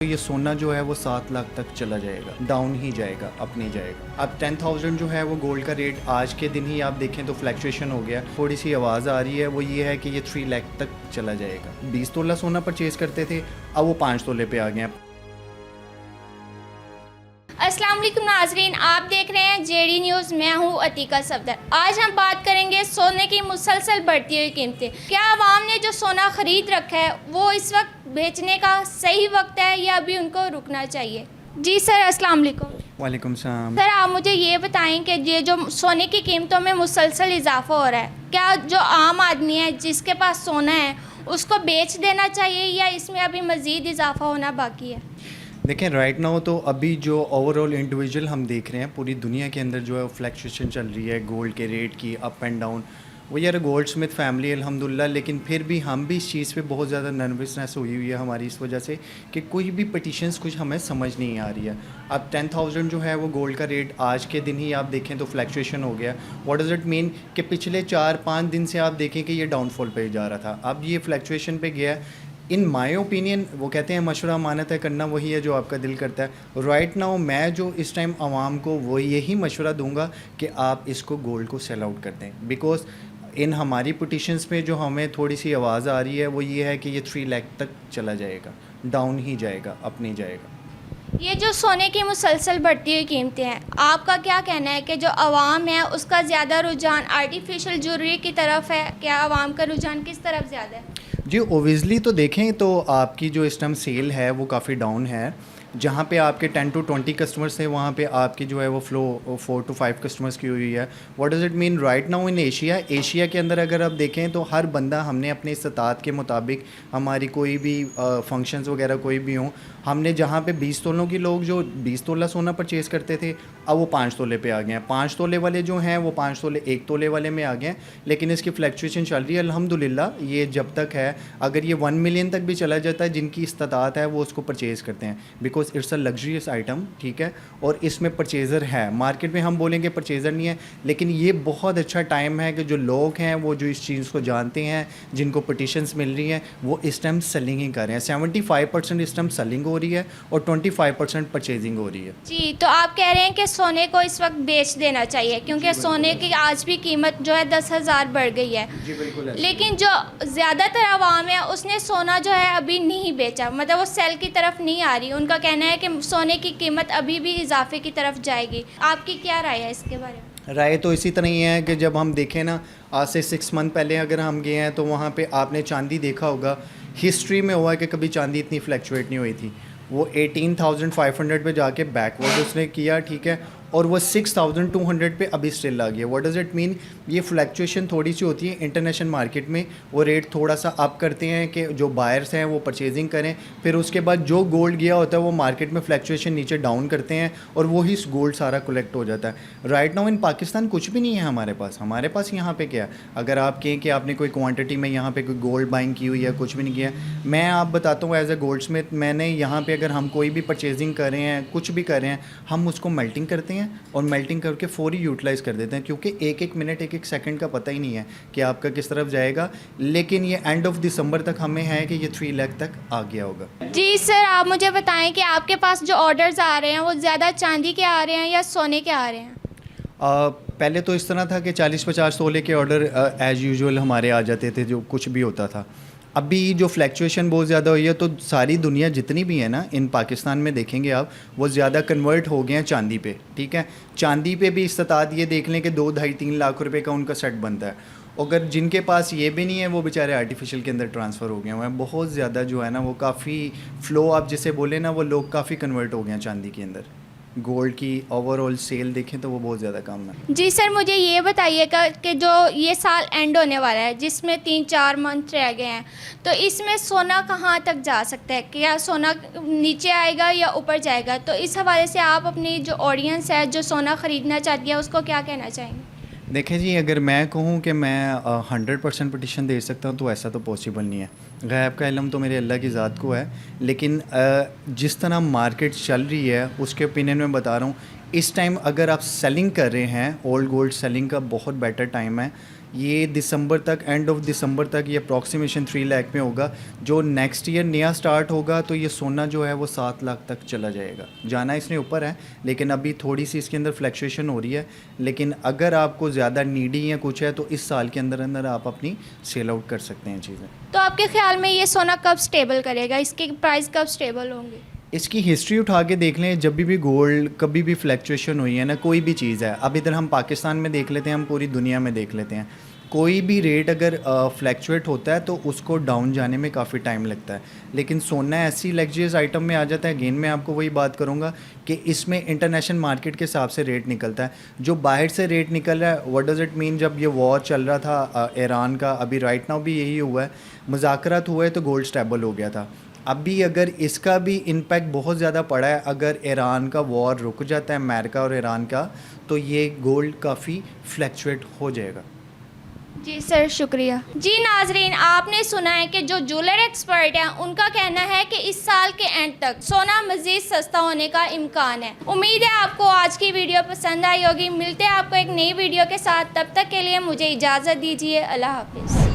ये सोना जो है वो 7 लाख तक चला जाएगा, डाउन ही जाएगा, अप नहीं जाएगा। अब 10,000 जो है वो गोल्ड का रेट आज के दिन ही आप देखें तो फ्लैक्चुएशन हो गया। थोड़ी सी आवाज़ आ रही है, वो ये है कि ये 3 लाख तक चला जाएगा। 20 तोला सोना परचेज़ करते थे, अब वो 5 तोले पे आ गए। अस्सलाम वालेकुम नाजरीन, आप देख रहे हैं जेडी न्यूज़। मैं हूं अतीका सफदर। आज हम बात करेंगे सोने की मुसलसल बढ़ती हुई कीमतें। क्या आवाम ने जो सोना ख़रीद रखा है वो इस वक्त बेचने का सही वक्त है या अभी उनको रुकना चाहिए? जी सर, अस्सलाम वालेकुम। वालेकुम सलाम। सर, आप मुझे ये बताएं कि ये जो सोने की कीमतों में मुसलसल इजाफा हो रहा है, क्या जो आम आदमी है जिसके पास सोना है उसको बेच देना चाहिए या इसमें अभी मज़ीद इजाफा होना बाकी है? देखें, राइट नाउ तो अभी जो ओवरऑल इंडिविजुअल हम देख रहे हैं पूरी दुनिया के अंदर जो है फ्लैक्चुएशन चल रही है गोल्ड के रेट की, अप एंड डाउन। वो यार गोल्ड स्मिथ फैमिली अल्हम्दुलिल्लाह, लेकिन फिर भी हम भी इस चीज़ पे बहुत ज़्यादा नर्वसनेस हुई है हमारी इस वजह से कि कोई भी पटिशन्स कुछ हमें समझ नहीं आ रही है। अब 10,000 जो है वो गोल्ड का रेट आज के दिन ही आप देखें तो फ्लैक्चुएशन हो गया। व्हाट डज़ इट मीन कि पिछले 4-5 दिन से आप देखें कि ये डाउनफॉल पे जा रहा था, अब ये फ्लैक्चुएशन पे गया। इन माई ओपिनियन वो कहते हैं मशवरा अमानत है, करना वही है जो आपका दिल करता है। राइट नाउ मैं जो इस टाइम आवाम को वो यही मशवरा दूंगा कि आप इसको गोल्ड को सेल आउट कर दें, बिकॉज इन हमारी पिटिशन्स में जो हमें थोड़ी सी आवाज़ आ रही है वो ये है कि ये 3 लाख तक चला जाएगा, डाउन ही जाएगा, अप नहीं जाएगा। ये जो सोने की मुसलसल बढ़ती हुई कीमतें हैं, आपका क्या कहना है कि जो आवाम है उसका ज़्यादा रुझान आर्टिफिशियल ज्वेलरी की तरफ है? क्या आवाम का रुझान किस तरफ ज़्यादा है? जी ओबियसली तो देखें तो आपकी जो इस टाइम सेल है वो काफ़ी डाउन है। जहाँ पे आपके 10 to 20 कस्टमर्स थे वहाँ पे आपकी जो है वो फ्लो 4 to 5 कस्टमर्स की हुई है। What does it mean right now in Asia के अंदर अगर आप देखें तो हर बंदा हमने अपने इस्तात के मुताबिक हमारी कोई भी फंक्शंस वगैरह कोई भी हों, हमने जहाँ पे 20 तोलों की लोग जो 20 तोला सोना परचेज़ करते थे अब वो 5 तोले पे आ गए हैं। 5 तोले वाले जो हैं वो 5 तोले 1 तोले वाले में आ गए हैं, लेकिन इसकी फ्लैक्चुएशन चल रही है अल्हम्दुलिल्लाह। ये जब तक है, अगर ये 1 मिलियन तक भी चला जाता है जिनकी इस्तात है वो उसको परचेज़ करते हैं, because it's a luxurious item, ठीक है। और इसमें परचेज़र है, मार्केट में हम बोलेंगे परचेज़र नहीं है, लेकिन ये बहुत अच्छा टाइम है कि जो लोग हैं वो जो इस चीज़ को जानते हैं, जिनको पटिशन्स मिल रही हैं वो इस टाइम सेलिंग ही कर रहे हैं। 75% इस टाइम सेलिंग हो रही है और 25% परचेजिंग हो रही है। जी, तो आप कह रहे हैं कि सोने को इस वक्त बेच देना चाहिए क्योंकि सोने की आज भी कीमत जो है 10,000 बढ़ गई है। जी बिल्कुल। लेकिन जो ज़्यादातर आवाम है उसने सोना जो है अभी नहीं बेचा, मतलब वो सेल की तरफ नहीं आ रही। उनका कहना है कि सोने की कीमत अभी भी इजाफे की तरफ जाएगी। आपकी क्या राय है इसके बारे में? राय तो इसी तरह ही है कि जब हम देखें ना, आज से 6 मंथ पहले अगर हम गए हैं तो वहाँ पे आपने चांदी देखा होगा, हिस्ट्री में हुआ है कि कभी चांदी इतनी फ्लैक्चुएट नहीं हुई थी। वो 18,500 पे जाके बैकवर्ड उसने किया, ठीक है, और वो 6,200 पे अभी स्टिल आ गया। व्हाट डज़ इट मीन, ये फ्लैक्चुएशन थोड़ी सी होती है इंटरनेशनल मार्केट में, वो रेट थोड़ा सा अप करते हैं कि जो बायर्स हैं वो परचेजिंग करें, फिर उसके बाद जो गोल्ड गया होता है वो मार्केट में फ्लैक्चुएशन नीचे डाउन करते हैं और वही गोल्ड सारा कलेक्ट हो जाता है। राइट नाउ इन पाकिस्तान कुछ भी नहीं है हमारे पास यहाँ पे क्या है, अगर आप कहें कि आपने कोई क्वांटिटी में यहाँ पे कोई गोल्ड बाइंग की हुई है, कुछ भी नहीं किया। मैं आप बताता हूँ एज ए गोल्ड स्मिथ, मैंने यहाँ पे अगर हम कोई भी परचेजिंग कर रहे हैं, कुछ भी कर रहे हैं, हम उसको मेल्टिंग करते हैं और मेल्टिंग करके फौरी यूटिलाइज़ कर देते हैं, क्योंकि एक मिनट एक सेकंड का पता ही नहीं है कि आपका किस तरफ जाएगा। लेकिन ये एंड ऑफ दिसंबर तक हमें है कि ये 3 लाख तक आ गया होगा। जी सर, आप मुझे बताएं कि आपके पास जो ऑर्डर्स आ रहे हैं वो ज़्यादा चांदी के आ रहे हैं या सोने के आ रहे हैं? पहले तो इस तरह था कि 40-50 तोले के ऑर्डर एज़ यूजुअल हमारे आ जाते थे, जो कुछ भी होता था। अभी जो फ्लैक्चुएशन बहुत ज़्यादा हुई है तो सारी दुनिया जितनी भी है ना इन पाकिस्तान में देखेंगे आप, वो ज़्यादा कन्वर्ट हो गए हैं चांदी पे, ठीक है। चांदी पे भी इस्तात ये देख लें कि 2-2.5-3 लाख रुपए का उनका सेट बनता है। अगर जिनके पास ये भी नहीं है वो बेचारे आर्टिफिशियल के अंदर ट्रांसफ़र हो गए हैं। बहुत ज़्यादा जो है ना वो काफ़ी फ्लो, आप जिसे बोले ना, वो लोग काफ़ी कन्वर्ट हो गए हैं चांदी के अंदर। गोल्ड की ओवरऑल सेल देखें तो वो बहुत ज़्यादा कम है। जी सर, मुझे ये बताइएगा कि जो ये साल एंड होने वाला है जिसमें 3-4 मंथ रह गए हैं, तो इसमें सोना कहाँ तक जा सकता है? क्या सोना नीचे आएगा या ऊपर जाएगा? तो इस हवाले से आप अपनी जो ऑडियंस है जो सोना ख़रीदना चाहती है उसको क्या कहना चाहेंगे? देखें जी, अगर मैं कहूँ कि मैं 100% पटिशन दे सकता हूँ तो ऐसा तो पॉसिबल नहीं है। गैब का इल्म तो मेरे अल्लाह की ज़ात को है, लेकिन जिस तरह मार्केट चल रही है उसके ओपिनियन में बता रहा हूँ, इस टाइम अगर आप सेलिंग कर रहे हैं, ओल्ड गोल्ड सेलिंग का बहुत बेटर टाइम है। ये दिसंबर तक, एंड ऑफ दिसंबर तक ये अप्रॉक्सीमेशन 3 लाख में होगा। जो नेक्स्ट ईयर नया स्टार्ट होगा तो ये सोना जो है वो 7 लाख तक चला जाएगा। जाना इसने ऊपर है, लेकिन अभी थोड़ी सी इसके अंदर फ्लैक्चुएशन हो रही है। लेकिन अगर आपको ज़्यादा नीडी या कुछ है तो इस साल के अंदर अंदर आप अपनी सेल आउट कर सकते हैं चीज़ें। तो आपके ख्याल में ये सोना कब स्टेबल करेगा, इसके प्राइस कब स्टेबल होंगे? इसकी हिस्ट्री उठा के देख लें, जब भी गोल्ड कभी भी फ्लैक्चुएशन हुई है ना, कोई भी चीज़ है, अब इधर हम पाकिस्तान में देख लेते हैं, हम पूरी दुनिया में देख लेते हैं, कोई भी रेट अगर फ्लैक्चुएट होता है तो उसको डाउन जाने में काफ़ी टाइम लगता है। लेकिन सोना ऐसी लग्जरियस आइटम में आ जाता है, अगेन मैं आपको वही बात करूँगा कि इसमें इंटरनेशनल मार्केट के हिसाब से रेट निकलता है। जो बाहर से रेट निकल रहा है, व्हाट डज़ इट मीन, जब ये वॉर चल रहा था ईरान का, अभी राइट नाउ भी यही हुआ है, मुज़ाकरात हुए तो गोल्ड स्टेबल हो गया था। अभी अगर इसका भी इम्पैक्ट बहुत ज़्यादा पड़ा है, अगर ईरान का वॉर रुक जाता है, अमेरिका और ईरान का, तो ये गोल्ड काफ़ी फ्लैक्चुएट हो जाएगा। जी सर, शुक्रिया। जी नाजरीन, आपने सुना है कि जो ज्वेलर एक्सपर्ट हैं उनका कहना है कि इस साल के एंड तक सोना मज़ीद सस्ता होने का इम्कान है। उम्मीद है आपको आज की वीडियो पसंद आई होगी। मिलते हैं आपको एक नई वीडियो के साथ, तब तक के लिए मुझे इजाज़त दीजिए। अल्लाह हाफिज़।